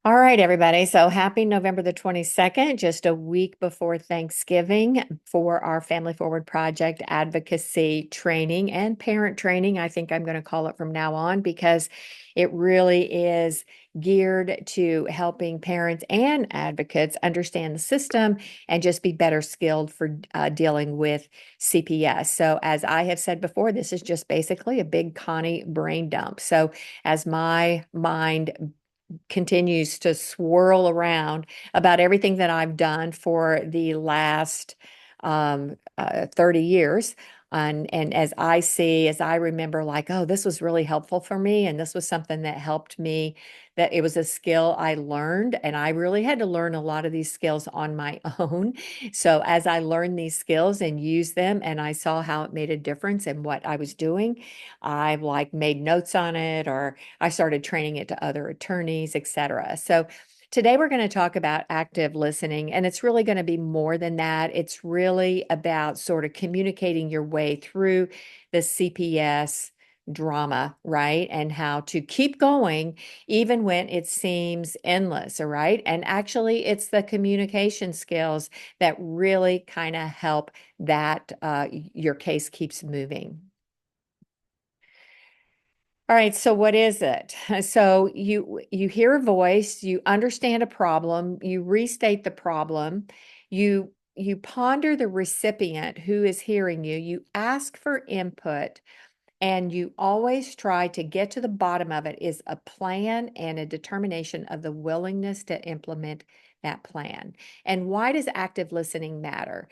All right, everybody. So happy November the 22nd, just a week before Thanksgiving for our Family Forward Project advocacy training and parent training. I think I'm going to call it from now on because it really is geared to helping parents and advocates understand the system and just be better skilled for dealing with CPS. So, as I have said before, this is just basically a big Connie brain dump. So, as my mind continues to swirl around about everything that I've done for the last 30 years. And as I remember, like, oh, this was really helpful for me. And this was something that helped me, that it was a skill I learned. And I really had to learn a lot of these skills on my own. So as I learned these skills and used them, and I saw how it made a difference in what I was doing, I like made notes on it, or I started training it to other attorneys, etc. So today we're going to talk about active listening, and it's really going to be more than that. It's really about sort of communicating your way through the CPS drama, right? And how to keep going even when it seems endless, all right? And actually, it's the communication skills that really kind of help that your case keeps moving. All right, so what is it? So you hear a voice, you understand a problem, you restate the problem, you ponder the recipient who is hearing you, you ask for input, and you always try to get to the bottom of it is a plan and a determination of the willingness to implement that plan. And why does active listening matter?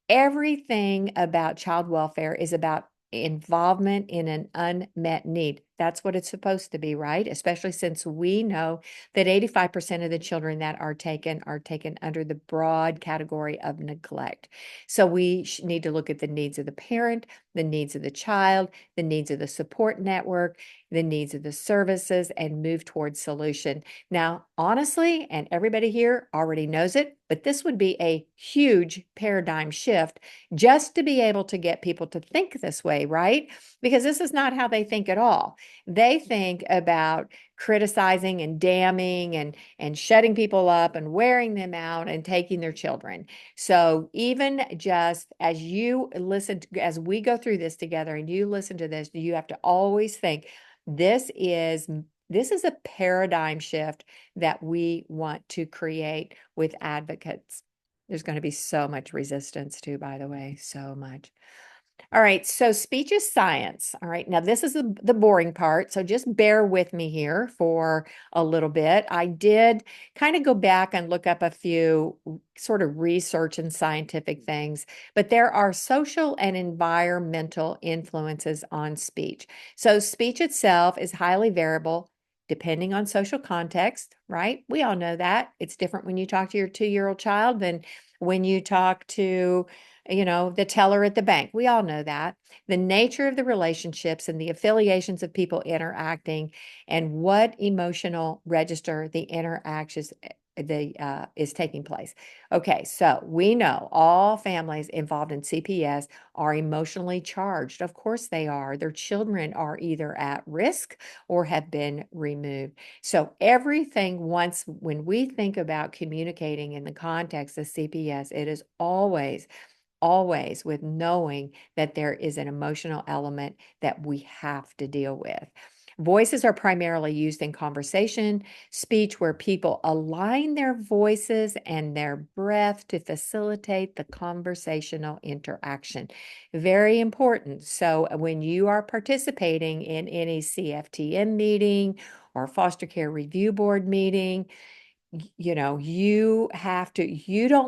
Everything about child welfare is about involvement in an unmet need. That's what it's supposed to be, right? Especially since we know that 85% of the children that are taken under the broad category of neglect. So we need to look at the needs of the parent, the needs of the child, the needs of the support network, the needs of the services, and move towards solution. Now, honestly, and everybody here already knows it, but this would be a huge paradigm shift just to be able to get people to think this way, right? Because this is not how they think at all. They think about criticizing and damning and shutting people up and wearing them out and taking their children. So even just as you listen, as we go through this together and you listen to this, you have to always think this is this is a paradigm shift that we want to create with advocates. There's going to be so much resistance too, by the way, so much. All right, so speech is science. All right, now this is the boring part, so just bear with me here for a little bit. I did kind of go back and look up a few sort of research and scientific things, but there are social and environmental influences on speech. So speech itself is highly variable depending on social context, right? We all know that. It's different when you talk to your 2-year-old child than when you talk to the teller at the bank. We all know that. The nature of the relationships and the affiliations of people interacting and what emotional register the interactions is taking place. Okay, so we know all families involved in CPS are emotionally charged. Of course they are. Their children are either at risk or have been removed. So everything once when we think about communicating in the context of CPS, it is always with knowing that there is an emotional element that we have to deal with. Voices are primarily used in conversation, speech where people align their voices and their breath to facilitate the conversational interaction. Very important. So when you are participating in any CFTM meeting or foster care review board meeting, you don't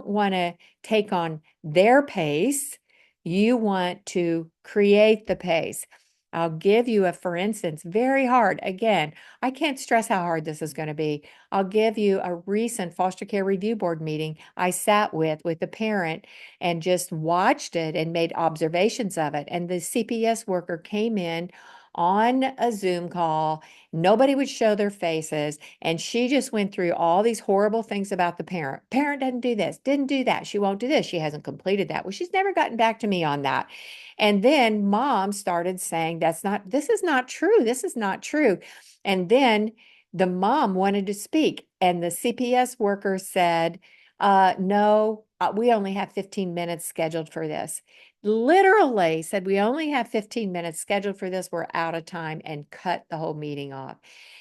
want to take on their pace. You want to create the pace. I'll give you for instance, very hard. Again, I can't stress how hard this is going to be. I'll give you a recent foster care review board meeting I sat with the parent and just watched it and made observations of it. And the CPS worker came in on a Zoom call. Nobody would show their faces. And she just went through all these horrible things about the parent. Parent doesn't do this, didn't do that. She won't do this. She hasn't completed that. Well, she's never gotten back to me on that. And then mom started saying, this is not true. This is not true. And then The mom wanted to speak, and the CPS worker said, no, we only have 15 minutes scheduled for this. Literally said, we only have 15 minutes scheduled for this. We're out of time, and cut the whole meeting off.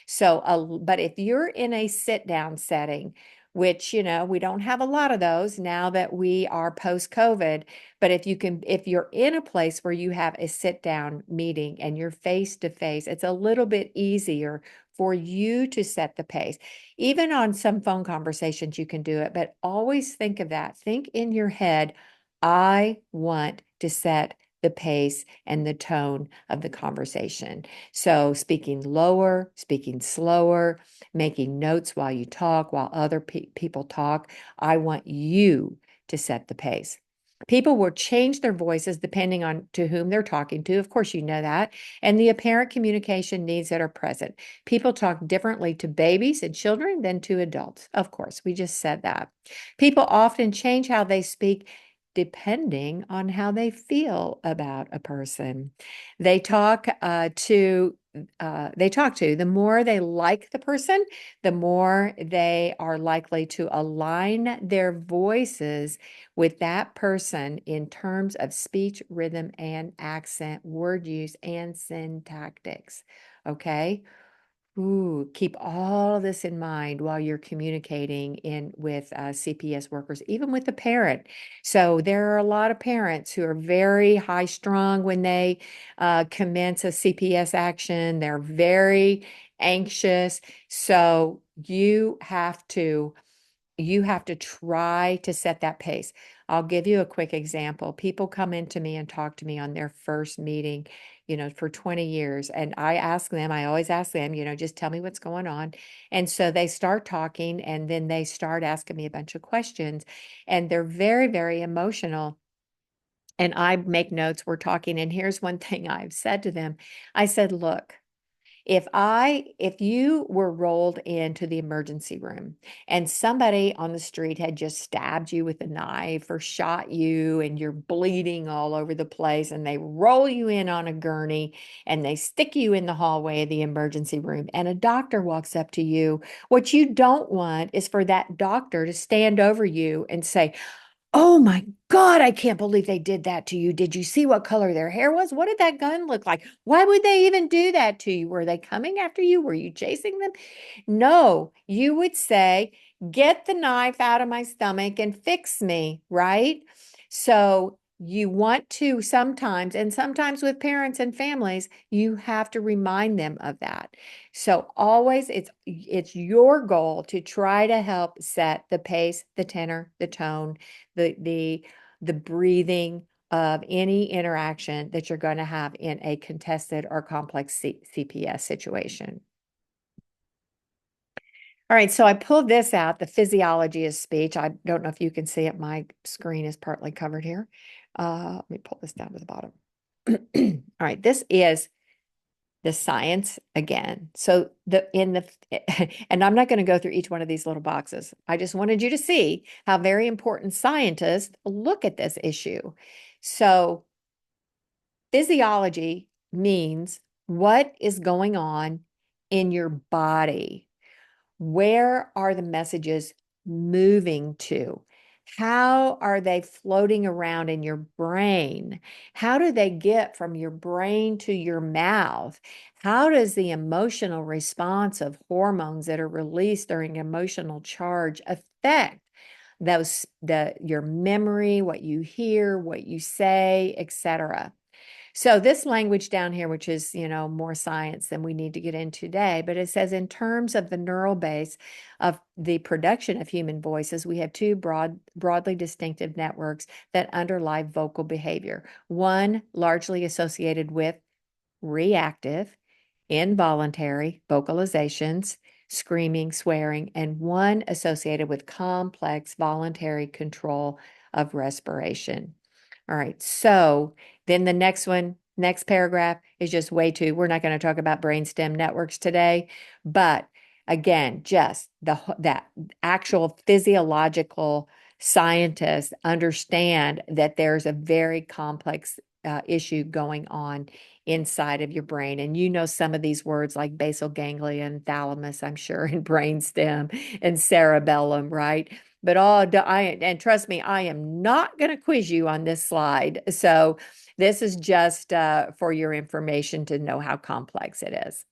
So, but if you're in a sit down setting, which, we don't have a lot of those now that we are post COVID, but if you're in a place where you have a sit down meeting and you're face to face, it's a little bit easier for you to set the pace. Even on some phone conversations, you can do it, but always think of that. Think in your head, I want to set the pace and the tone of the conversation. So speaking lower, speaking slower, making notes while you talk, while other people talk. I want you to set the pace. People will change their voices depending on to whom they're talking to. Of course, you know that. And the apparent communication needs that are present. People talk differently to babies and children than to adults. Of course, we just said that. People often change how they speak depending on how they feel about a person. They talk the more they like the person, the more they are likely to align their voices with that person in terms of speech, rhythm, and accent, word use, and syntactics. Okay. Ooh, keep all of this in mind while you're communicating with CPS workers, even with the parent. So there are a lot of parents who are very high strung when they commence a CPS action. They're very anxious. So you have to try to set that pace. I'll give you a quick example. People come into me and talk to me on their first meeting, for 20 years. And I always ask them, just tell me what's going on. And so they start talking, and then they start asking me a bunch of questions, and they're very, very emotional. And I make notes, we're talking. And here's one thing I've said to them. I said, look, if you were rolled into the emergency room and somebody on the street had just stabbed you with a knife or shot you and you're bleeding all over the place, and they roll you in on a gurney and they stick you in the hallway of the emergency room, and a doctor walks up to you, what you don't want is for that doctor to stand over you and say, oh my God, I can't believe they did that to you. Did you see what color their hair was? What did that gun look like? Why would they even do that to you? Were they coming after you? Were you chasing them? No, you would say, get the knife out of my stomach and fix me, right? So you want to sometimes, and sometimes with parents and families, you have to remind them of that. So always it's your goal to try to help set the pace, the tenor, the tone, the breathing of any interaction that you're going to have in a contested or complex CPS situation. All right, so I pulled this out, the physiology of speech. I don't know if you can see it. My screen is partly covered here. Let me pull this down to the bottom. All right, this is the science again. So and I'm not going to go through each one of these little boxes. I just wanted you to see how very important scientists look at this issue. So physiology means what is going on in your body. Where are the messages moving to? How are they floating around in your brain? How do they get from your brain to your mouth? How does the emotional response of hormones that are released during emotional charge affect your memory, what you hear, what you say, etc.? So this language down here, which is, more science than we need to get into today, but it says in terms of the neural base of the production of human voices, we have two broadly distinctive networks that underlie vocal behavior. One largely associated with reactive, involuntary vocalizations, screaming, swearing, and one associated with complex voluntary control of respiration. All right, so then the next paragraph is just way too, we're not going to talk about brainstem networks today, but again, just that actual physiological scientists understand that there's a very complex issue going on inside of your brain. And you know some of these words like basal ganglion, thalamus, I'm sure, and brainstem and cerebellum, right? But and trust me, I am not going to quiz you on this slide. So this is just for your information to know how complex it is.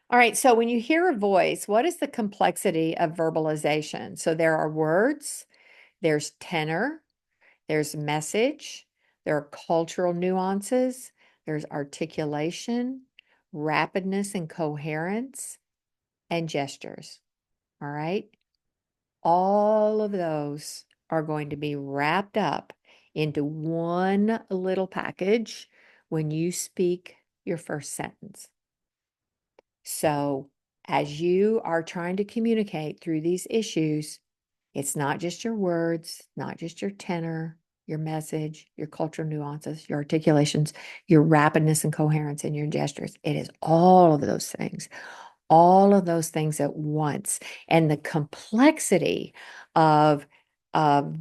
All right, so when you hear a voice, what is the complexity of verbalization? So there are words, there's tenor, there's message, there are cultural nuances, there's articulation, rapidness and coherence, and gestures. All right, all of those are going to be wrapped up into one little package when you speak your first sentence. So, as you are trying to communicate through these issues, it's not just your words, not just your tenor, your message, your cultural nuances, your articulations, your rapidness and coherence, and your gestures. It is all of those things at once. And the complexity of, of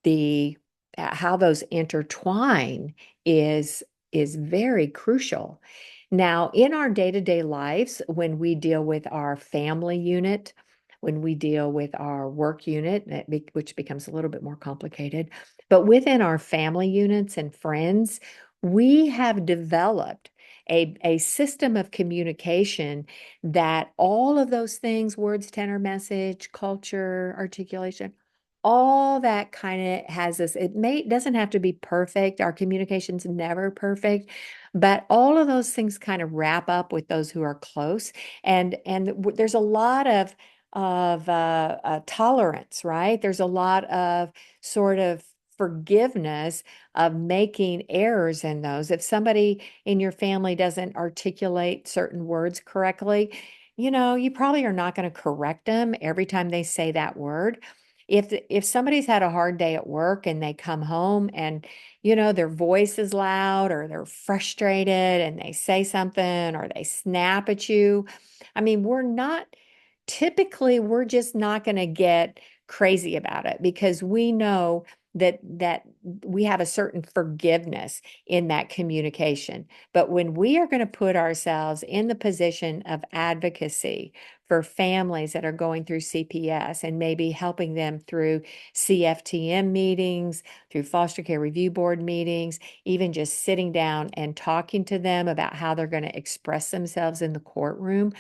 the how those intertwine is is very crucial. Now, in our day-to-day lives, when we deal with our family unit, when we deal with our work unit, which becomes a little bit more complicated, but within our family units and friends, we have developed a system of communication that all of those things, words, tenor, message, culture, articulation, all that kind of has this, doesn't have to be perfect. Our communication's never perfect, but all of those things kind of wrap up with those who are close. And there's a lot of tolerance, right? There's a lot of sort of forgiveness of making errors in those. If somebody in your family doesn't articulate certain words correctly, you probably are not going to correct them every time they say that word. If somebody's had a hard day at work and they come home and their voice is loud or they're frustrated and they say something or they snap at you, I mean, we're just not going to get crazy about it because we know that we have a certain forgiveness in that communication. But when we are going to put ourselves in the position of advocacy for families that are going through CPS and maybe helping them through CFTM meetings, through foster care review board meetings, even just sitting down and talking to them about how they're going to express themselves in the courtroom,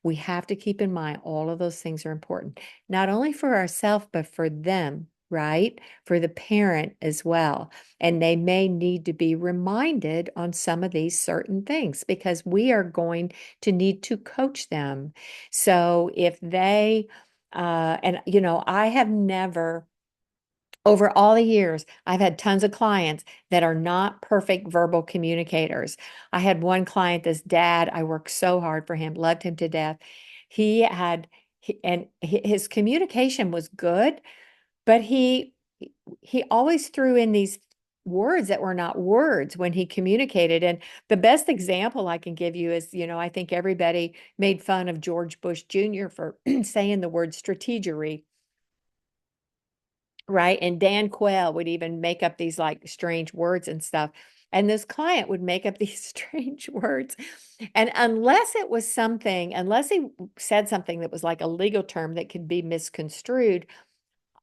we have to keep in mind all of those things are important, not only for ourselves, but for them, right? For the parent as well. And they may need to be reminded on some of these certain things because we are going to need to coach them. So if they, I have never, over all the years, I've had tons of clients that are not perfect verbal communicators. I had one client, this dad, I worked so hard for him, loved him to death. His communication was good, but he always threw in these words that were not words when he communicated. And the best example I can give you is, I think everybody made fun of George Bush Jr. for saying the word strategery. Right. And Dan Quayle would even make up these like strange words and stuff. And this client would make up these strange words. And unless he said something that was like a legal term that could be misconstrued,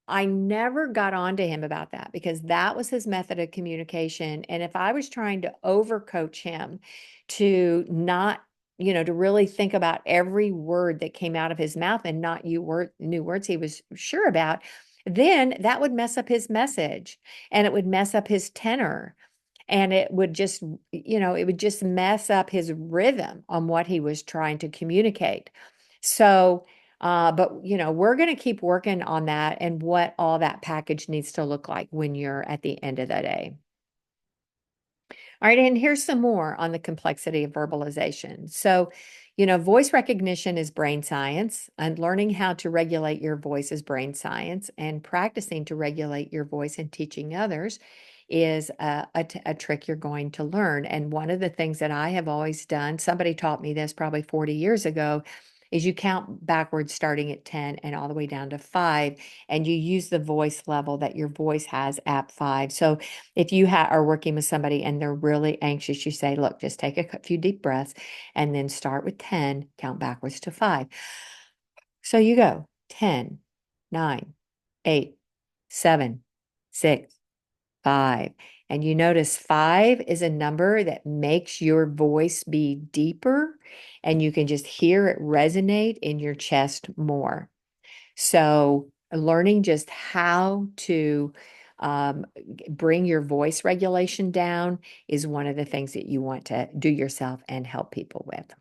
I never got on to him about that because that was his method of communication. And if I was trying to overcoach him to not, to really think about every word that came out of his mouth and not new words he was sure about, then that would mess up his message and it would mess up his tenor. And it would just mess up his rhythm on what he was trying to communicate. So, but we're going to keep working on that and what all that package needs to look like when you're at the end of the day. All right, and here's some more on the complexity of verbalization. So, voice recognition is brain science, and learning how to regulate your voice is brain science, and practicing to regulate your voice and teaching others is a trick you're going to learn. And one of the things that I have always done, somebody taught me this probably 40 years ago, is you count backwards starting at 10 and all the way down to 5, and you use the voice level that your voice has at 5. So if you are working with somebody and they're really anxious, you say, look, just take a few deep breaths and then start with 10, count backwards to 5. So you go 10, 9, 8, 7, 6, 5. And you notice 5 is a number that makes your voice be deeper, and you can just hear it resonate in your chest more. So learning just how to bring your voice regulation down is one of the things that you want to do yourself and help people with.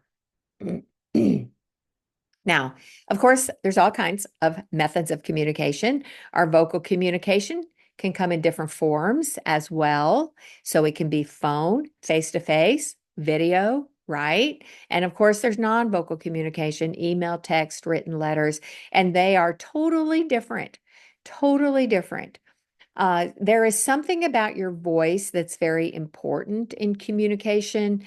Now, of course, there's all kinds of methods of communication. Our vocal communication can come in different forms as well. So it can be phone, face-to-face, video, right? And of course, there's non-vocal communication, email, text, written letters, and they are totally different, totally different. There is something about your voice that's very important in communication.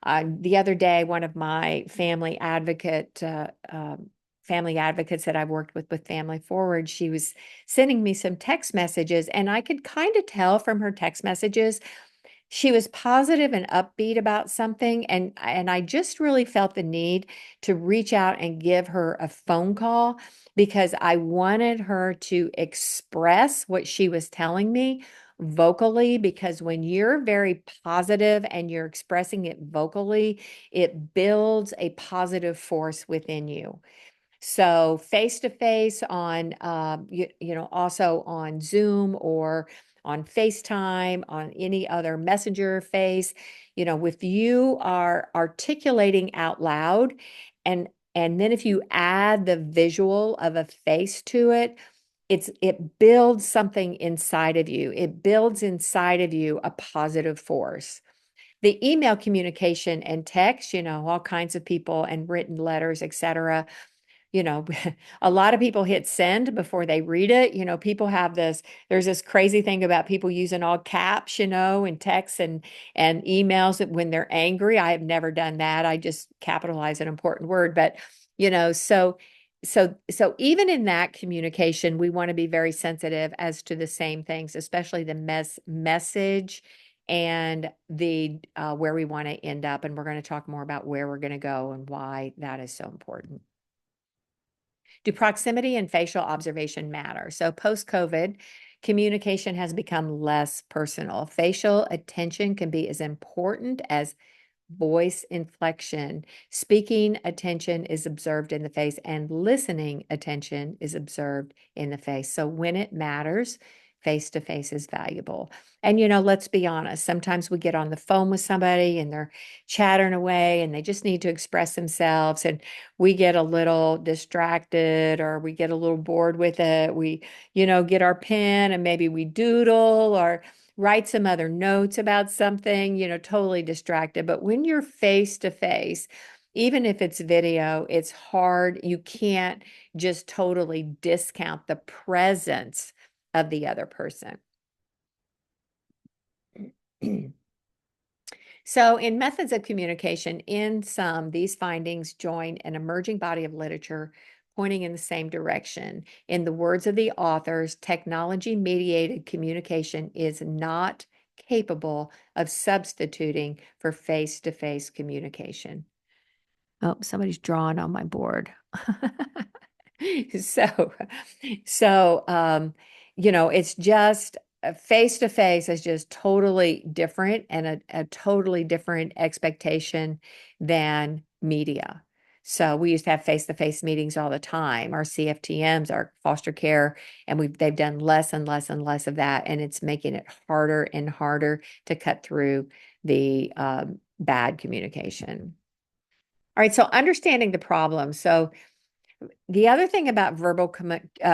The other day, one of my family advocates that I've worked with Family Forward, she was sending me some text messages, and I could kind of tell from her text messages she was positive and upbeat about something, and I just really felt the need to reach out and give her a phone call because I wanted her to express what she was telling me vocally, because when you're very positive and you're expressing it vocally, it builds a positive force within you. So face to face on, also on Zoom or on FaceTime, on any other messenger face, if you are articulating out loud, and then if you add the visual of a face to it, it builds something inside of you. It builds inside of you a positive force. The email communication and text, all kinds of people and written letters, etc. you know, a lot of people hit send before they read it. People have there's this crazy thing about people using all caps, in texts and emails that when they're angry. I have never done that. I just capitalize an important word. But, so even in that communication, we want to be very sensitive as to the same things, especially the message and the where we want to end up. And we're going to talk more about where we're going to go and why that is so important. Do proximity and facial observation matter? So post-COVID, communication has become less personal. Facial attention can be as important as voice inflection. Speaking attention is observed in the face, and listening attention is observed in the face. So when it matters, face to face is valuable. And, let's be honest, sometimes we get on the phone with somebody and they're chattering away and they just need to express themselves, and we get a little distracted or we get a little bored with it. We, get our pen and maybe we doodle or write some other notes about something, totally distracted. But when you're face to face, even if it's video, it's hard. You can't just totally discount the presence of the other person. So in methods of communication, in some, these findings join an emerging body of literature pointing in the same direction. In the words of the authors, technology-mediated communication is not capable of substituting for face-to-face communication. Oh, somebody's drawing on my board. So, it's just face to face is just totally different and a totally different expectation than media. So we used to have face-to-face meetings all the time. Our CFTMs, our foster care, and they've done less and less and less of that, and it's making it harder and harder to cut through the bad communication. All right, so understanding the problem. So the other thing about verbal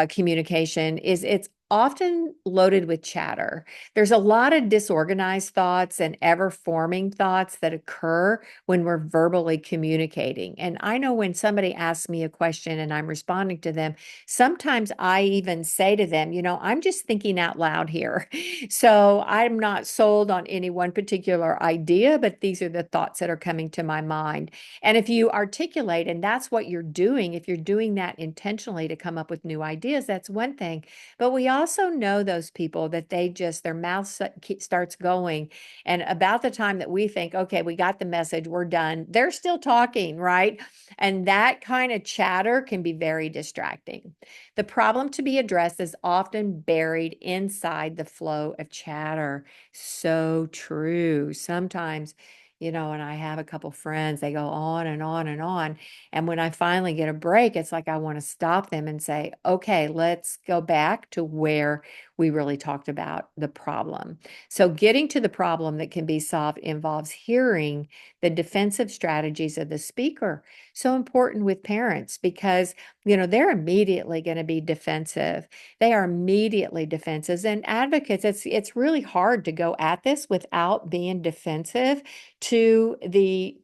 communication is it's often loaded with chatter. There's a lot of disorganized thoughts and ever-forming thoughts that occur when we're verbally communicating. And I know when somebody asks me a question and I'm responding to them, sometimes I even say to them, I'm just thinking out loud here. So I'm not sold on any one particular idea, but these are the thoughts that are coming to my mind. And if you articulate, and that's what you're doing, if you're doing that intentionally to come up with new ideas, that's one thing. But we also know those people that their mouth starts going. And about the time that we think, okay, we got the message, we're done, they're still talking, right? And that kind of chatter can be very distracting. The problem to be addressed is often buried inside the flow of chatter. So true. Sometimes, and I have a couple friends, they go on and on and on. And when I finally get a break, it's like I want to stop them and say, okay, let's go back to where we really talked about the problem. So, getting to the problem that can be solved involves hearing the defensive strategies of the speaker. So important with parents because, they're immediately going to be defensive. They are immediately defensive. And advocates, it's really hard to go at this without being defensive through CPS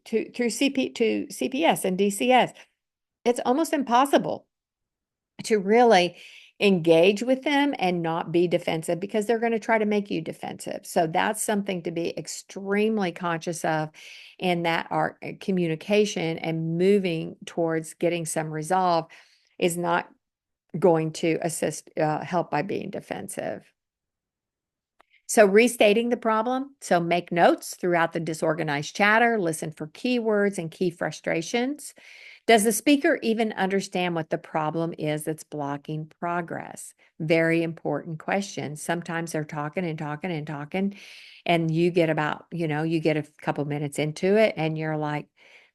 and DCS. It's almost impossible to really engage with them and not be defensive because they're going to try to make you defensive. So that's something to be extremely conscious of in that our communication and moving towards getting some resolve is not going to help by being defensive. So restating the problem. So make notes throughout the disorganized chatter, listen for keywords and key frustrations. Does the speaker even understand what the problem is that's blocking progress? Very important question. Sometimes they're talking and talking and talking, and you get you get a couple minutes into it, and you're like,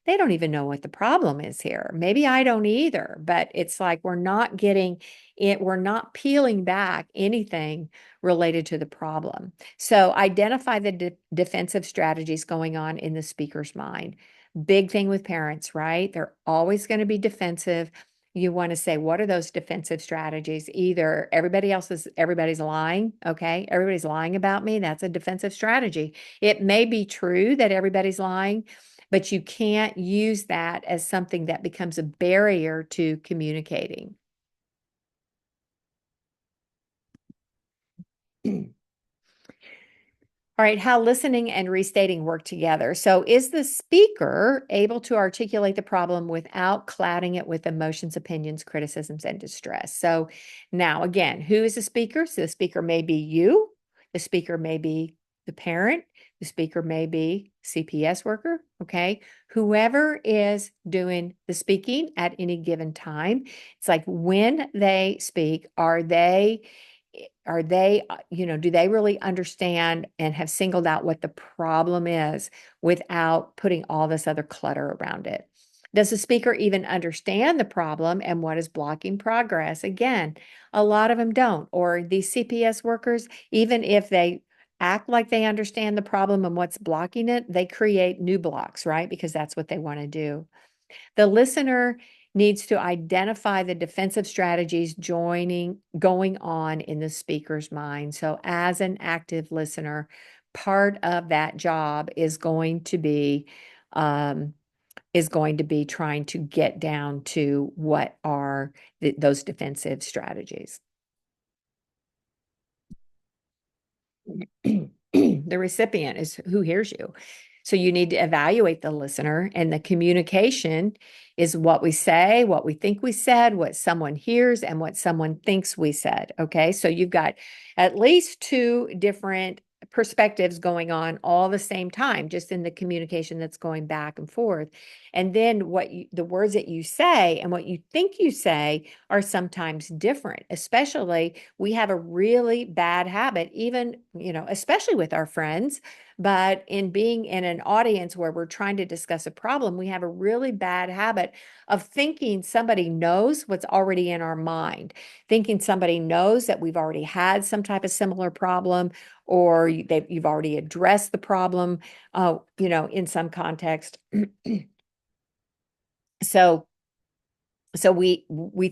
they don't even know what the problem is here. Maybe I don't either, but it's like we're not getting it, we're not peeling back anything related to the problem. So identify the defensive strategies going on in the speaker's mind. Big thing with parents, right? They're always going to be defensive. You want to say, what are those defensive strategies? Either everybody's lying. Okay. Everybody's lying about me. That's a defensive strategy. It may be true that everybody's lying, but you can't use that as something that becomes a barrier to communicating. All right, how listening and restating work together. So, is the speaker able to articulate the problem without clouding it with emotions, opinions, criticisms, and distress? So, now again, who is the speaker? So, the speaker may be you, the speaker may be the parent, the speaker may be CPS worker, okay? Whoever is doing the speaking at any given time, it's like when they speak, do they really understand and have singled out what the problem is without putting all this other clutter around it? Does the speaker even understand the problem and what is blocking progress? Again, a lot of them don't. Or these CPS workers, even if they act like they understand the problem and what's blocking it, they create new blocks, right? Because that's what they want to do. The listener needs to identify the defensive strategies going on in the speaker's mind. So as an active listener, part of that job is going to be trying to get down to what are those defensive strategies. The recipient is who hears you. So you need to evaluate the listener, and the communication is what we say, what we think we said, what someone hears, and what someone thinks we said. Okay. So you've got at least two different perspectives going on all the same time, just in the communication that's going back and forth. And then the words that you say and what you think you say are sometimes different. Especially, we have a really bad habit, even, especially with our friends, but in being in an audience where we're trying to discuss a problem, we have a really bad habit of thinking somebody knows what's already in our mind, thinking somebody knows that we've already had some type of similar problem, or you've already addressed the problem, in some context. So So we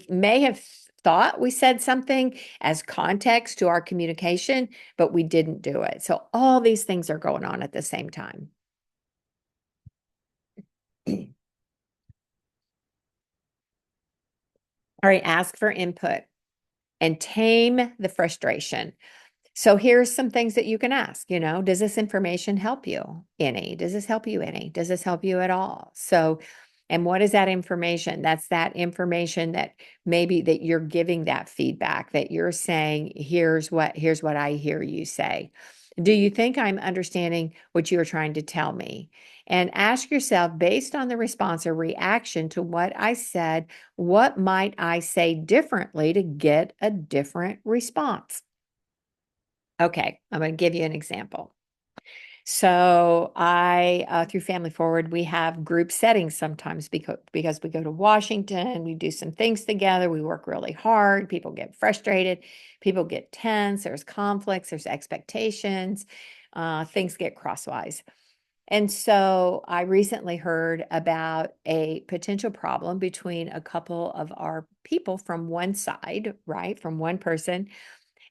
may have thought we said something as context to our communication, but we didn't do it. So all these things are going on at the same time. All right, ask for input and tame the frustration. So here's some things that you can ask, does this information help you any? Does this help you any? Does this help you at all? So, and what is that information? That's that information that maybe that you're giving that feedback that you're saying, here's what I hear you say. Do you think I'm understanding what you are trying to tell me? And ask yourself, based on the response or reaction to what I said, what might I say differently to get a different response? Okay, I'm going to give you an example. So through Family Forward, we have group settings sometimes because we go to Washington, we do some things together, we work really hard, people get frustrated, people get tense, there's conflicts, there's expectations, things get crosswise. And so I recently heard about a potential problem between a couple of our people from one side, right, from one person.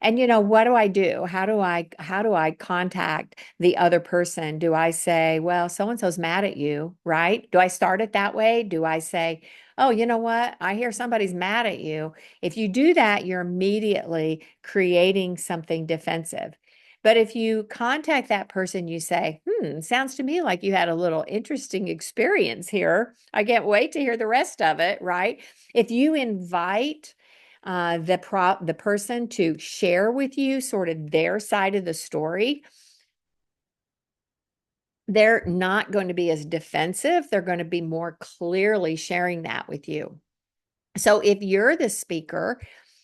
And what do I do? How do I contact the other person? Do I say, well, so and so's mad at you, right? Do I start it that way? Do I say, oh, you know what? I hear somebody's mad at you. If you do that, you're immediately creating something defensive. But if you contact that person, you say, sounds to me like you had a little interesting experience here. I can't wait to hear the rest of it, right? If you invite the person to share with you sort of their side of the story, they're not going to be as defensive. They're going to be more clearly sharing that with you. So if you're the speaker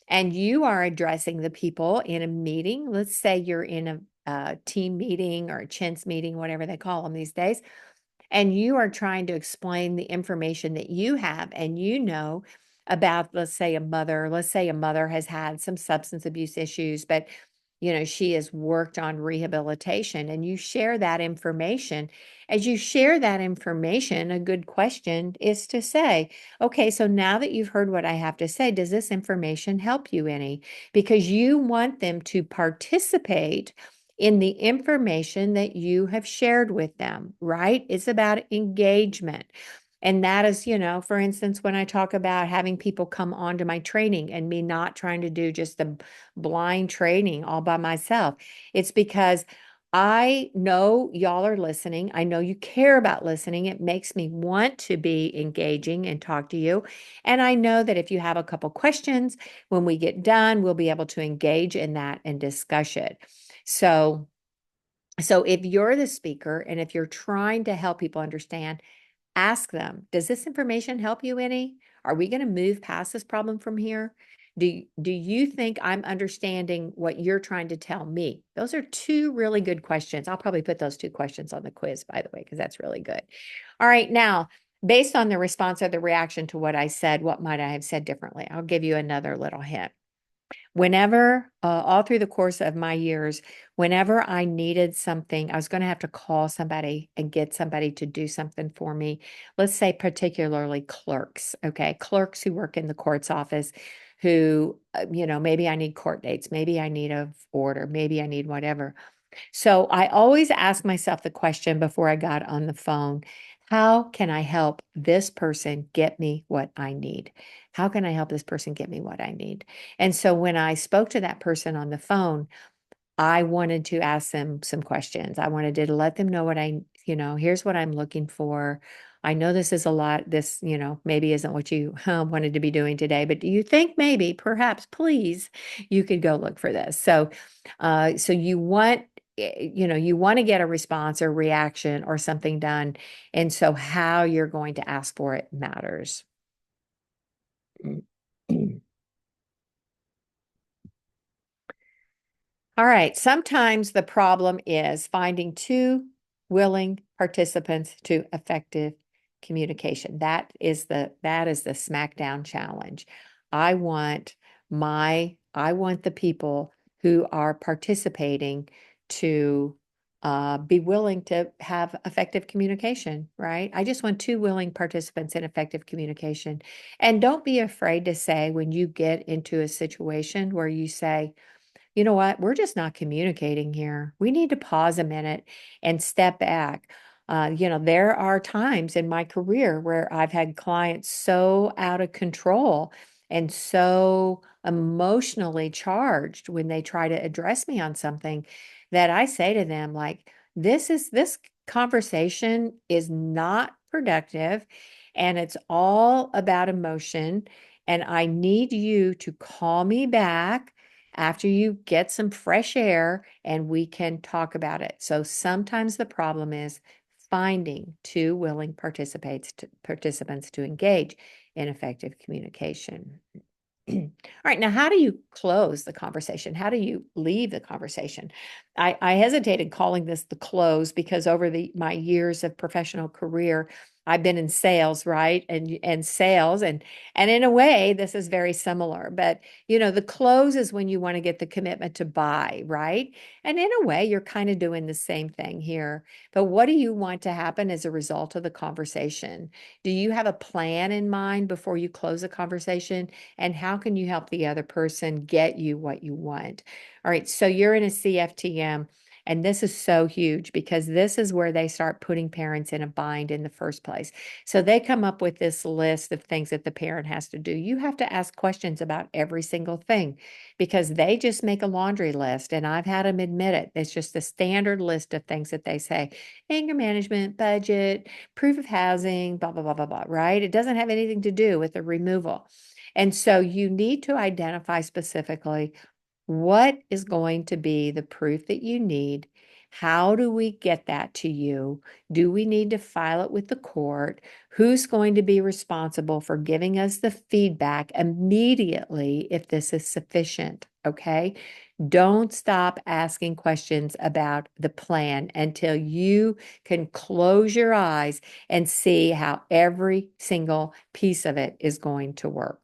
and you are addressing the people in a meeting, let's say you're in a team meeting or a chintz meeting, whatever they call them these days, and you are trying to explain the information that you have and about, let's say a mother has had some substance abuse issues, but she has worked on rehabilitation, and you share that information. As you share that information, a good question is to say, okay, so now that you've heard what I have to say, does this information help you any? Because you want them to participate in the information that you have shared with them, right? It's about engagement. And that is, for instance, when I talk about having people come onto my training and me not trying to do just the blind training all by myself, it's because I know y'all are listening. I know you care about listening. It makes me want to be engaging and talk to you. And I know that if you have a couple questions, when we get done, we'll be able to engage in that and discuss it. So if you're the speaker and if you're trying to help people understand, ask them, does this information help you any? Are we going to move past this problem from here? Do you think I'm understanding what you're trying to tell me? Those are two really good questions. I'll probably put those two questions on the quiz, by the way, because that's really good. All right, now, based on the response or the reaction to what I said, what might I have said differently? I'll give you another little hint. Whenever, all through the course of my years, whenever I needed something, I was going to have to call somebody and get somebody to do something for me. Let's say particularly clerks, okay? Clerks who work in the court's office who, maybe I need court dates, maybe I need a order, maybe I need whatever. So I always ask myself the question before I got on the phone, how can I help this person get me what I need? How can I help this person get me what I need? And so when I spoke to that person on the phone, I wanted to ask them some questions. I wanted to let them know here's what I'm looking for. I know this is a lot. This, maybe isn't what you wanted to be doing today, but do you think maybe, perhaps, please, you could go look for this? So you want to get a response or reaction or something done. And so how you're going to ask for it matters. All right. Sometimes the problem is finding two willing participants to effective communication. That is the smackdown challenge. I want I want the people who are participating to be willing to have effective communication, right? I just want two willing participants in effective communication. And don't be afraid to say when you get into a situation where you say, you know what? We're just not communicating here. We need to pause a minute and step back. There are times in my career where I've had clients so out of control and so emotionally charged when they try to address me on something that I say to them, like, this conversation is not productive and it's all about emotion. And I need you to call me back after you get some fresh air and we can talk about it. So sometimes the problem is finding two willing participants to engage in effective communication. All right, now how do you close the conversation? How do you leave the conversation? I hesitated calling this the close because over my years of professional career, I've been in sales, right? And sales and in a way, this is very similar. But the close is when you want to get the commitment to buy, right? And in a way, you're kind of doing the same thing here. But what do you want to happen as a result of the conversation? Do you have a plan in mind before you close a conversation? And how can you help the other person get you what you want? All right, so you're in a CFTM, and this is so huge because this is where they start putting parents in a bind in the first place. So they come up with this list of things that the parent has to do. You have to ask questions about every single thing because they just make a laundry list, and I've had them admit it. It's just a standard list of things that they say: anger management, budget, proof of housing, blah, blah, blah, blah, blah, right? It doesn't have anything to do with the removal. And so you need to identify specifically what is going to be the proof that you need. How do we get that to you? Do we need to file it with the court? Who's going to be responsible for giving us the feedback immediately if this is sufficient? Okay. Don't stop asking questions about the plan until you can close your eyes and see how every single piece of it is going to work.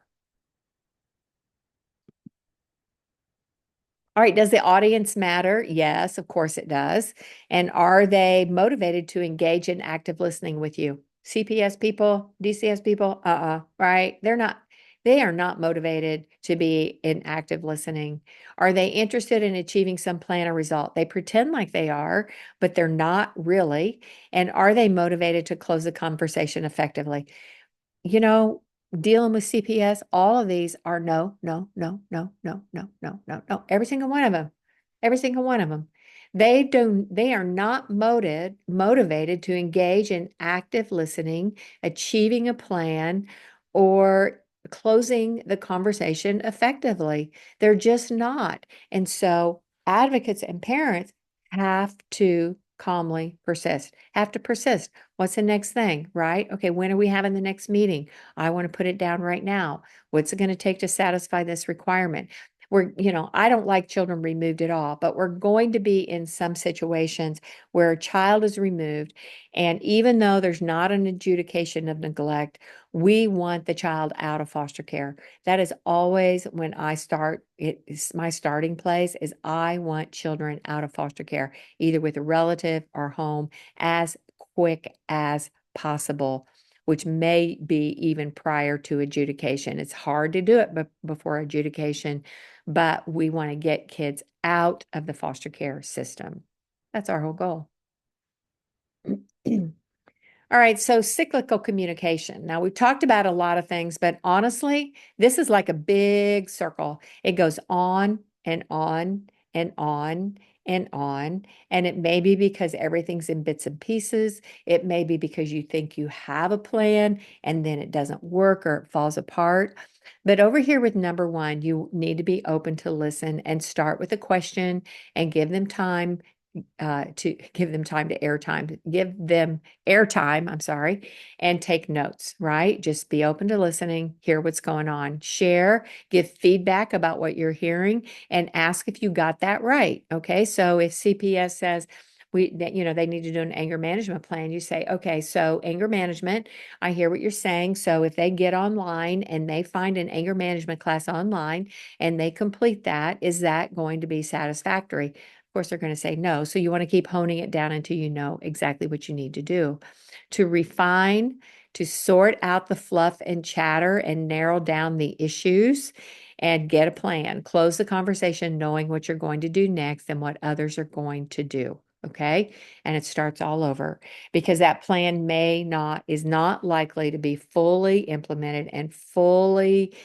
All right, does the audience matter? Yes, of course it does. And are they motivated to engage in active listening with you? CPS people, DCS people, right? They are not motivated to be in active listening. Are they interested in achieving some plan or result? They pretend like they are, but they're not really. And are they motivated to close the conversation effectively? you know, Dealing with CPS, all of these are no, no, no, no, no, no, no, no, no. Every single one of them. Every single one of them. They are not motivated to engage in active listening, achieving a plan, or closing the conversation effectively. They're just not. And so advocates and parents have to calmly persist, have to persist. What's the next thing, right? Okay, when are we having the next meeting? I want to put it down right now. What's it going to take to satisfy this requirement? I don't like children removed at all, but we're going to be in some situations where a child is removed. And even though there's not an adjudication of neglect, we want the child out of foster care. That is always when I start, it's my starting place is I want children out of foster care, either with a relative or home as quick as possible, which may be even prior to adjudication. It's hard to do it before adjudication, but we want to get kids out of the foster care system. That's our whole goal. All right, so cyclical communication. Now, we've talked about a lot of things, but honestly, this is like a big circle. It goes on and on and on and on. And it may be because everything's in bits and pieces. It may be because you think you have a plan and then it doesn't work or it falls apart. But over here with number one, you need to be open to listen and start with a question and give them time to give them time to airtime, give them airtime, I'm sorry, and take notes, right? Just be open to listening, hear what's going on, share, give feedback about what you're hearing, and ask if you got that right. Okay. So if CPS says, they need to do an anger management plan. You say, okay, so anger management, I hear what you're saying. So if they get online and they find an anger management class online and they complete that, is that going to be satisfactory? Of course, they're going to say no. So you want to keep honing it down until you know exactly what you need to do to refine, to sort out the fluff and chatter and narrow down the issues and get a plan. Close the conversation knowing what you're going to do next and what others are going to do. Okay. And it starts all over because that plan is not likely to be fully implemented and fully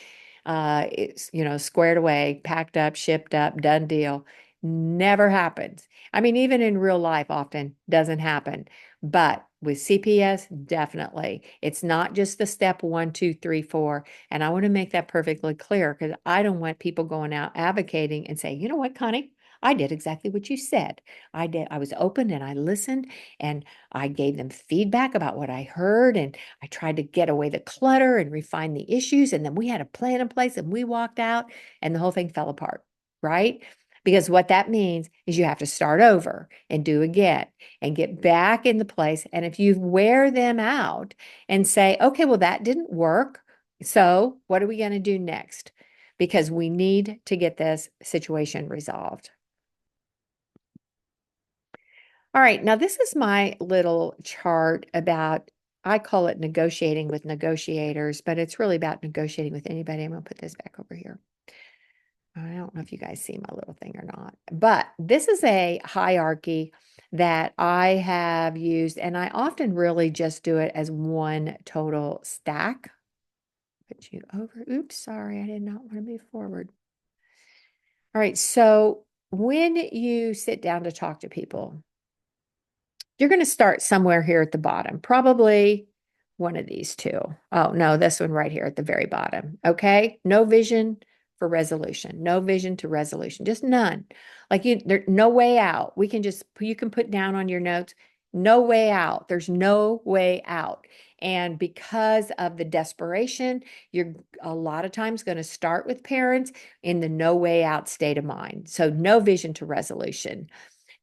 it's, squared away, packed up, shipped up, done deal. Never happens. I mean, even in real life, often doesn't happen. But with CPS, definitely. It's not just the step 1, 2, 3, 4. And I want to make that perfectly clear because I don't want people going out advocating and say, you know what, Connie? I did exactly what you said. I did. I was open and I listened and I gave them feedback about what I heard and I tried to get away the clutter and refine the issues. And then we had a plan in place and we walked out and the whole thing fell apart, right? Because what that means is you have to start over and do again and get back in the place. And if you wear them out and say, okay, well, that didn't work. So what are we going to do next? Because we need to get this situation resolved. All right, now this is my little chart about, I call it negotiating with negotiators, but it's really about negotiating with anybody. I'm going to put this back over here. I don't know if you guys see my little thing or not, but this is a hierarchy that I have used, and I often really just do it as one total stack. Put you over. Oops, sorry, I did not want to move forward. All right, so when you sit down to talk to people, you're going to start somewhere here at the bottom, probably one of these two. Oh, no, this one right here at the very bottom. Okay. No vision for resolution, no vision to resolution, just none. Like there's no way out. You can put down on your notes, no way out. There's no way out. And because of the desperation, you're a lot of times going to start with parents in the no way out state of mind. So no vision to resolution.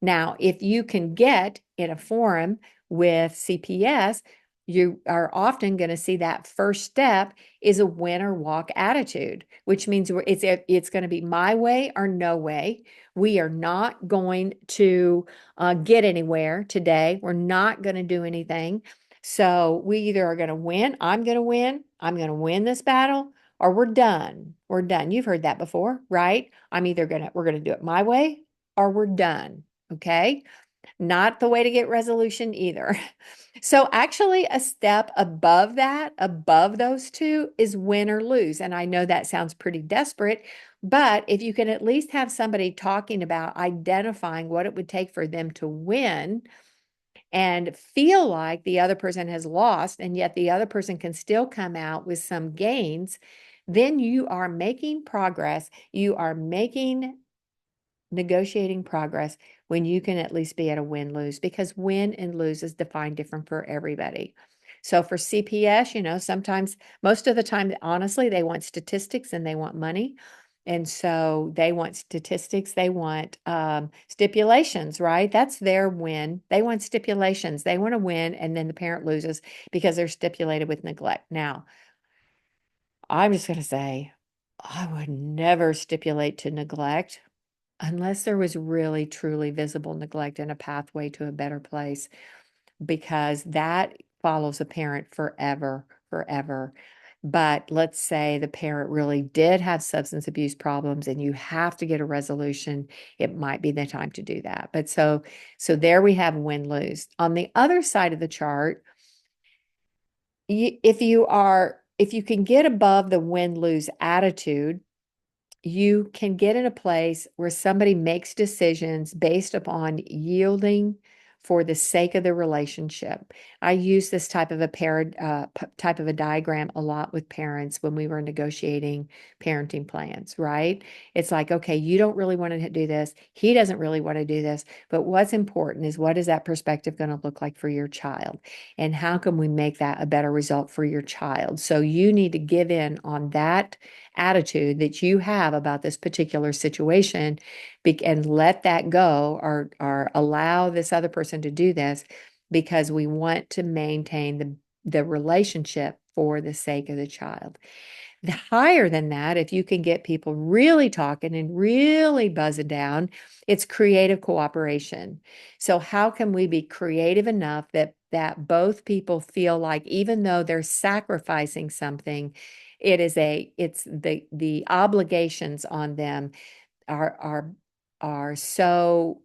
Now, if you can get in a forum with CPS, you are often going to see that first step is a win or walk attitude, which means it's going to be my way or no way. We are not going to get anywhere today. We're not going to do anything. So we either are going to win, I'm going to win this battle, or we're done. We're done. You've heard that before, right? We're going to do it my way or we're done. Okay. Not the way to get resolution either. So actually a step above that, above those two is win or lose. And I know that sounds pretty desperate, but if you can at least have somebody talking about identifying what it would take for them to win and feel like the other person has lost, and yet the other person can still come out with some gains, then you are making progress. You are making negotiating progress when you can at least be at a win-lose, because win and lose is defined different for everybody. So for CPS, sometimes, most of the time, honestly, they want statistics and they want money. And so they want statistics, they want stipulations, right? That's their win. They want stipulations. They want to win, and then the parent loses because they're stipulated with neglect. Now, I'm just going to say, I would never stipulate to neglect unless there was really truly visible neglect and a pathway to a better place, because that follows a parent forever, forever. But let's say the parent really did have substance abuse problems and you have to get a resolution, it might be the time to do that. But so there we have win-lose. On the other side of the chart, if you can get above the win-lose attitude, you can get in a place where somebody makes decisions based upon yielding for the sake of the relationship. I use this type of type of a diagram a lot with parents when we were negotiating parenting plans, right? It's like, okay, you don't really want to do this. He doesn't really want to do this. But what's important is, what is that perspective going to look like for your child? And how can we make that a better result for your child? So you need to give in on that attitude that you have about this particular situation and let that go, or allow this other person to do this, because we want to maintain the relationship for the sake of the child. Higher than that, if you can get people really talking and really buzzing down, it's creative cooperation. So how can we be creative enough that both people feel like even though they're sacrificing something, it's the obligations on them are are are so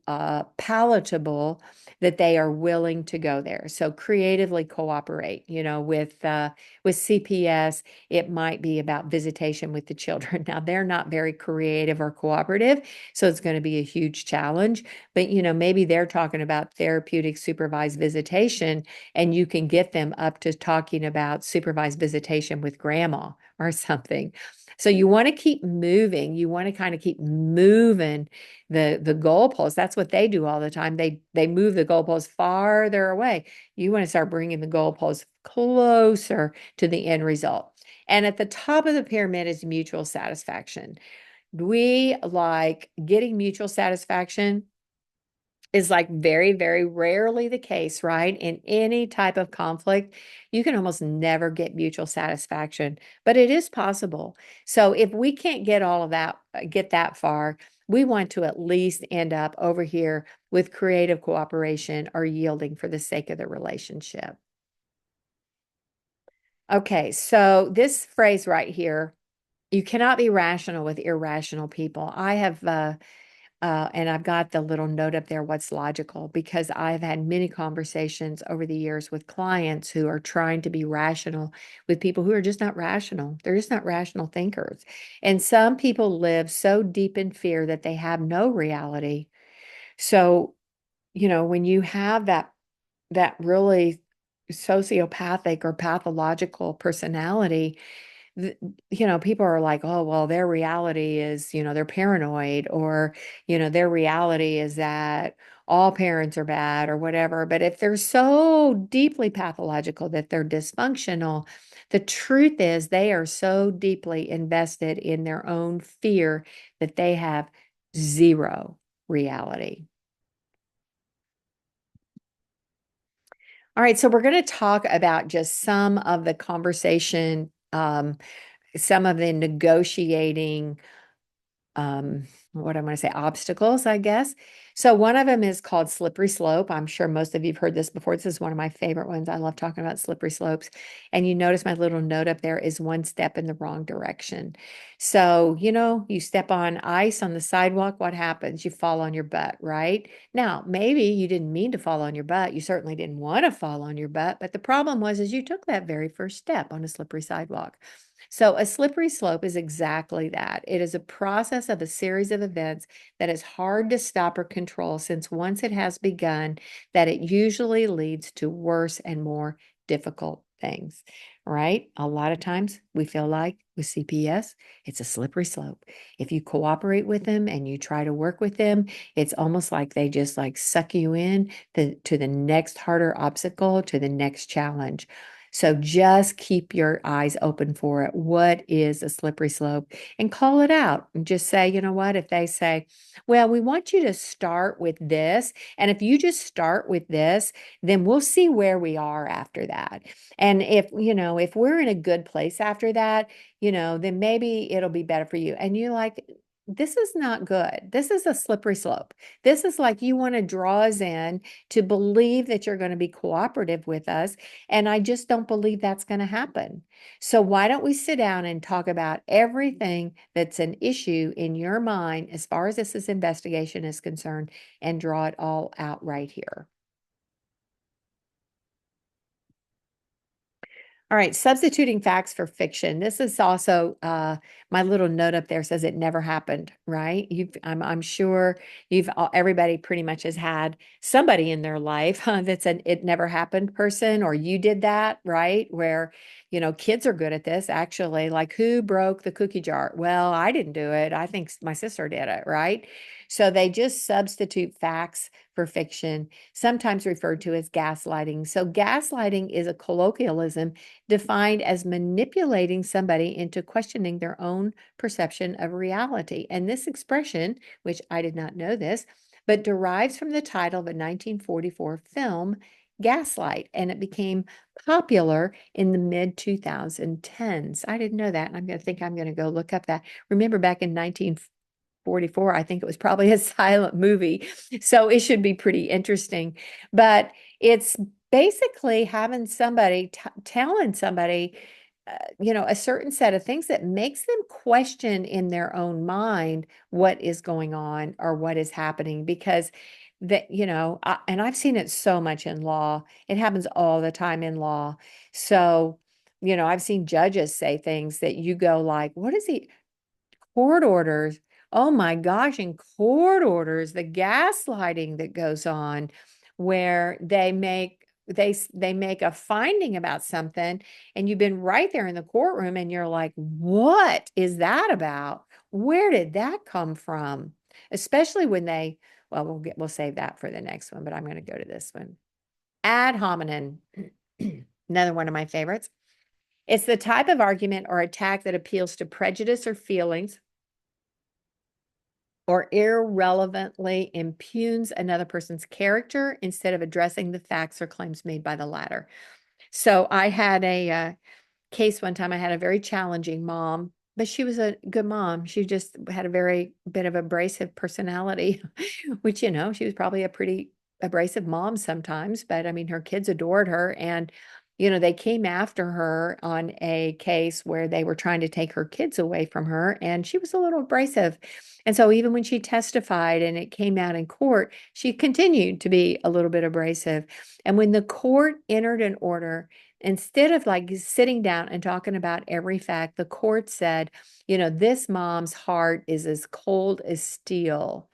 palatable that they are willing to go there. So creatively cooperate, with CPS, it might be about visitation with the children. Now they're not very creative or cooperative, so it's going to be a huge challenge. But maybe they're talking about therapeutic supervised visitation, and you can get them up to talking about supervised visitation with grandma or something. So you want to keep moving. You want to kind of keep moving the goalposts. That's what they do all the time. They move the goalposts farther away. You want to start bringing the goalposts closer to the end result. And at the top of the pyramid is mutual satisfaction. We like getting mutual satisfaction is like very, very rarely the case, right? In any type of conflict, you can almost never get mutual satisfaction, but it is possible. So if we can't get all of that, get that far, we want to at least end up over here with creative cooperation or yielding for the sake of the relationship. Okay, so this phrase right here, you cannot be rational with irrational people. I have and I've got the little note up there, what's logical, because I've had many conversations over the years with clients who are trying to be rational with people who are just not rational. They're just not rational thinkers. And some people live so deep in fear that they have no reality. So, when you have that really sociopathic or pathological personality, people are like, oh, well, their reality is, they're paranoid, or, their reality is that all parents are bad or whatever. But if they're so deeply pathological that they're dysfunctional, the truth is they are so deeply invested in their own fear that they have zero reality. All right, so we're going to talk about just some of the conversation, some of the negotiating, what I'm going to say, obstacles, I guess. So one of them is called slippery slope. I'm sure most of you've heard this before. This is one of my favorite ones. I love talking about slippery slopes. And you notice my little note up there is one step in the wrong direction. So, you step on ice on the sidewalk, what happens? You fall on your butt, right? Now, maybe you didn't mean to fall on your butt. You certainly didn't want to fall on your butt, but the problem was is you took that very first step on a slippery sidewalk. So a slippery slope is exactly that. It is a process of a series of events that is hard to stop or control, since once it has begun, that it usually leads to worse and more difficult things, right? A lot of times we feel like with CPS, it's a slippery slope. If you cooperate with them and you try to work with them, it's almost like they just like suck you in to the next harder obstacle, to the next challenge. So just keep your eyes open for it. What is a slippery slope? And call it out and just say, you know what? If they say, well, we want you to start with this. And if you just start with this, then we'll see where we are after that. And if we're in a good place after that, then maybe it'll be better for you. And you're like, this is not good. This is a slippery slope. This is like you want to draw us in to believe that you're going to be cooperative with us. And I just don't believe that's going to happen. So why don't we sit down and talk about everything that's an issue in your mind as far as this investigation is concerned, and draw it all out right here. All right, substituting facts for fiction. This is also my little note up there says it never happened, right? I'm sure everybody pretty much has had somebody in their life that's an it never happened person, or you did that, right? Where, kids are good at this actually. Like, who broke the cookie jar? Well, I didn't do it. I think my sister did it, right? So they just substitute facts for fiction, sometimes referred to as gaslighting. So gaslighting is a colloquialism defined as manipulating somebody into questioning their own perception of reality. And this expression, which I did not know this, but derives from the title of a 1944 film gaslight, and it became popular in the mid 2010s. I didn't know that, and I'm going to go look up that. Remember back in 1944, I think it was probably a silent movie, so it should be pretty interesting. But it's basically having somebody telling somebody, a certain set of things that makes them question in their own mind what is going on or what is happening, because that, and I've seen it so much in law. It happens all the time in law. So, I've seen judges say things that you go like, what is he? Court orders. Oh my gosh, in court orders, the gaslighting that goes on where they make a finding about something, and you've been right there in the courtroom and you're like, what is that about? Where did that come from? Especially when we'll save that for the next one, but I'm going to go to this one. Ad hominem. Another one of my favorites. It's the type of argument or attack that appeals to prejudice or feelings, or irrelevantly impugns another person's character instead of addressing the facts or claims made by the latter. So I had a case one time. I had a very challenging mom, but she was a good mom. She just had a very bit of abrasive personality, which, she was probably a pretty abrasive mom sometimes, but I mean, her kids adored her. And, they came after her on a case where they were trying to take her kids away from her, and she was a little abrasive. And so even when she testified and it came out in court, she continued to be a little bit abrasive. And when the court entered an order, instead of like sitting down and talking about every fact, the court said, this mom's heart is as cold as steel.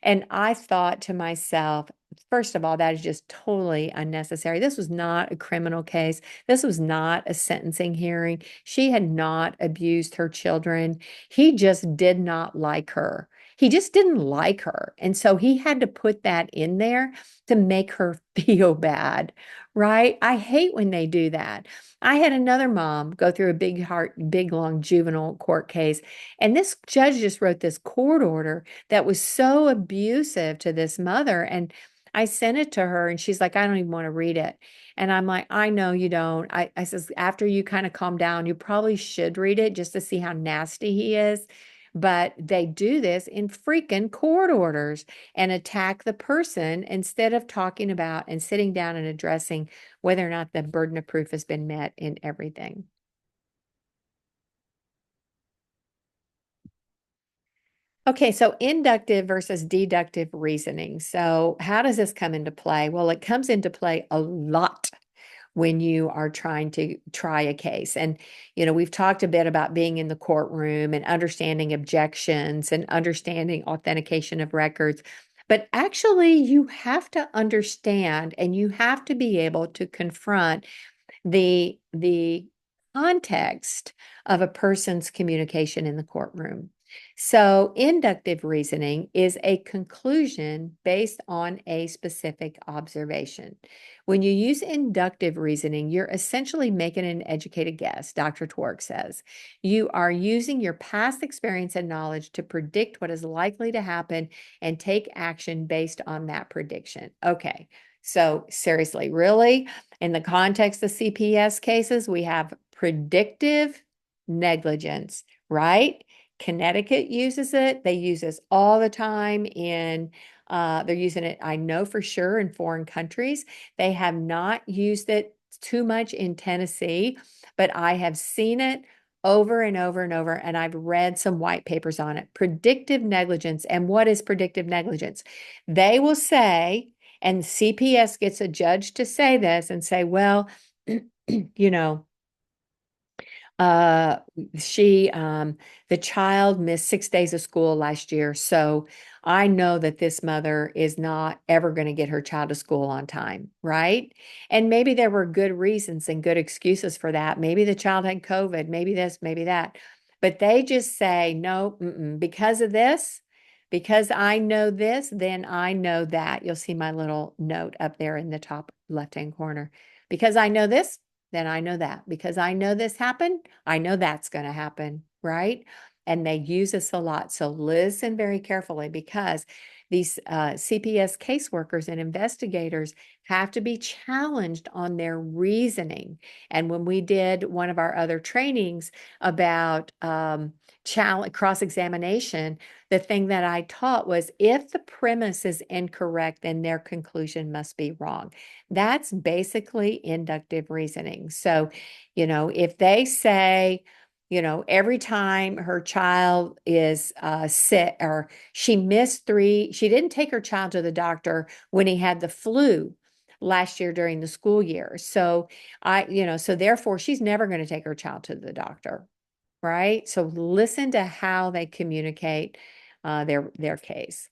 And I thought to myself, first of all, that is just totally unnecessary. This was not a criminal case. This was not a sentencing hearing. She had not abused her children. He just did not like her. He just didn't like her. And so he had to put that in there to make her feel bad, right? I hate when they do that. I had another mom go through a big, long juvenile court case, and this judge just wrote this court order that was so abusive to this mother. And I sent it to her, and she's like, I don't even want to read it. And I'm like, I know you don't. I says, after you kind of calm down, you probably should read it just to see how nasty he is. But they do this in freaking court orders and attack the person instead of talking about and sitting down and addressing whether or not the burden of proof has been met in everything. Okay, so inductive versus deductive reasoning. So, how does this come into play? Well, it comes into play a lot when you are trying to try a case. And, we've talked a bit about being in the courtroom and understanding objections and understanding authentication of records. But actually, you have to understand and you have to be able to confront the context of a person's communication in the courtroom. So, inductive reasoning is a conclusion based on a specific observation. When you use inductive reasoning, you're essentially making an educated guess, Dr. Twerk says. You are using your past experience and knowledge to predict what is likely to happen and take action based on that prediction. Okay, so seriously, really? In the context of CPS cases, we have predictive negligence, right? Connecticut uses it. They use this all the time they're using it, I know for sure, in foreign countries. They have not used it too much in Tennessee, but I have seen it over and over and over, and I've read some white papers on it. Predictive negligence. And what is predictive negligence? They will say, and CPS gets a judge to say this and say, well, you know, uh, the child missed 6 days of school last year. So I know that this mother is not ever going to get her child to school on time, right? And maybe there were good reasons and good excuses for that. Maybe the child had COVID, maybe this, maybe that. But they just say, no, because of this, because I know this, then I know that. You'll see my little note up there in the top left-hand corner. Because I know this, then I know that. Because I know this happened, I know that's going to happen, right? And they use this a lot. So listen very carefully, because These CPS caseworkers and investigators have to be challenged on their reasoning. And when we did one of our other trainings about cross-examination, the thing that I taught was if the premise is incorrect, then their conclusion must be wrong. That's basically inductive reasoning. So, if they say, every time her child is sick or she didn't take her child to the doctor when he had the flu last year during the school year. So so therefore she's never going to take her child to the doctor, right? So listen to how they communicate their case.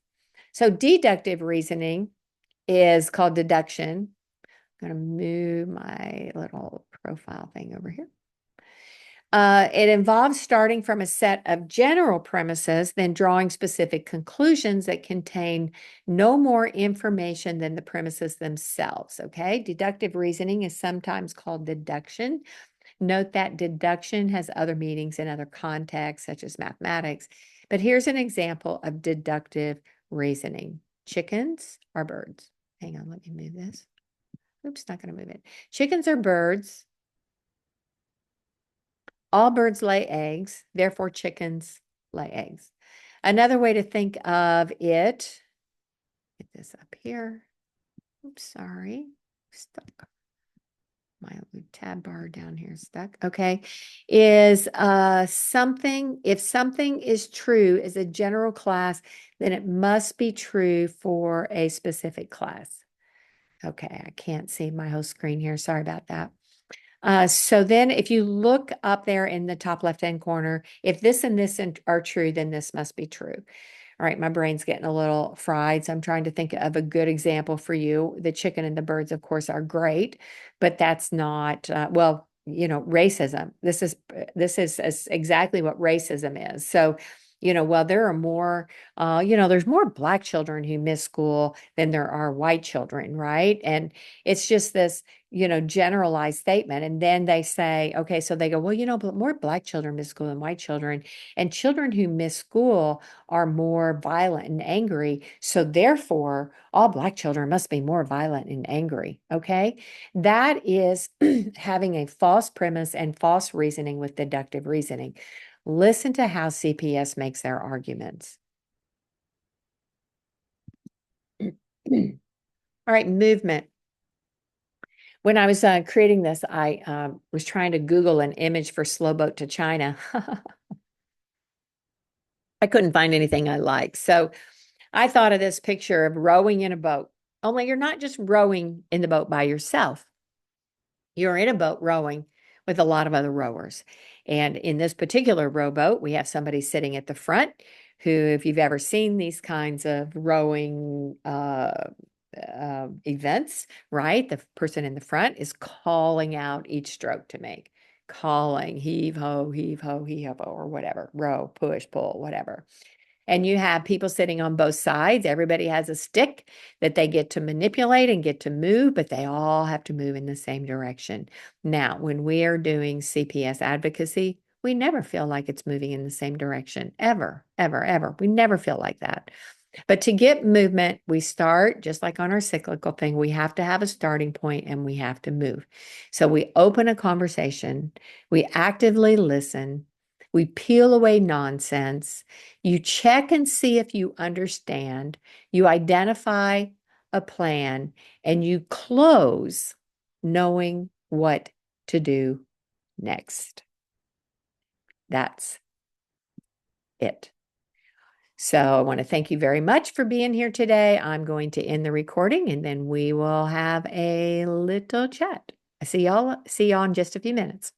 So deductive reasoning is called deduction. I'm going to move my little profile thing over here. It involves starting from a set of general premises, then drawing specific conclusions that contain no more information than the premises themselves. Okay, deductive reasoning is sometimes called deduction. Note that deduction has other meanings in other contexts, such as mathematics. But here's an example of deductive reasoning. Chickens are birds. Hang on, let me move this. Oops, not going to move it. Chickens are birds. All birds lay eggs, therefore chickens lay eggs. Another way to think of it, get this up here. Oops, sorry, stuck. My tab bar down here is stuck. Okay, is if something is true as a general class, then it must be true for a specific class. Okay, I can't see my whole screen here. Sorry about that. So then if you look up there in the top left-hand corner, if this and this are true, then this must be true. All right, my brain's getting a little fried, so I'm trying to think of a good example for you. The chicken and the birds, of course, are great, but that's not, racism. This is exactly what racism is. So, well, there are more, there's more Black children who miss school than there are white children, right? And it's just this generalized statement. And then they say, okay, so they go, well, but more Black children miss school than white children. And children who miss school are more violent and angry. So therefore, all Black children must be more violent and angry. Okay. That is having a false premise and false reasoning with deductive reasoning. Listen to how CPS makes their arguments. All right, movement. When I was creating this, I was trying to Google an image for slow boat to China. I couldn't find anything I liked. So I thought of this picture of rowing in a boat. Only you're not just rowing in the boat by yourself. You're in a boat rowing with a lot of other rowers. And in this particular rowboat, we have somebody sitting at the front who, if you've ever seen these kinds of rowing events, right? The person in the front is calling out each stroke to make, calling heave ho, heave ho, heave ho, or whatever, row, push, pull, whatever. And you have people sitting on both sides. Everybody has a stick that they get to manipulate and get to move, but they all have to move in the same direction. Now, when we are doing CPS advocacy, we never feel like it's moving in the same direction, ever, ever, ever. We never feel like that. But to get movement, we start just like on our cyclical thing. We have to have a starting point and we have to move. So we open a conversation, we actively listen, we peel away nonsense, you check and see if you understand, you identify a plan, and you close knowing what to do next. That's it. So I want to thank you very much for being here today. I'm going to end the recording and then we will have a little chat. See y'all in just a few minutes.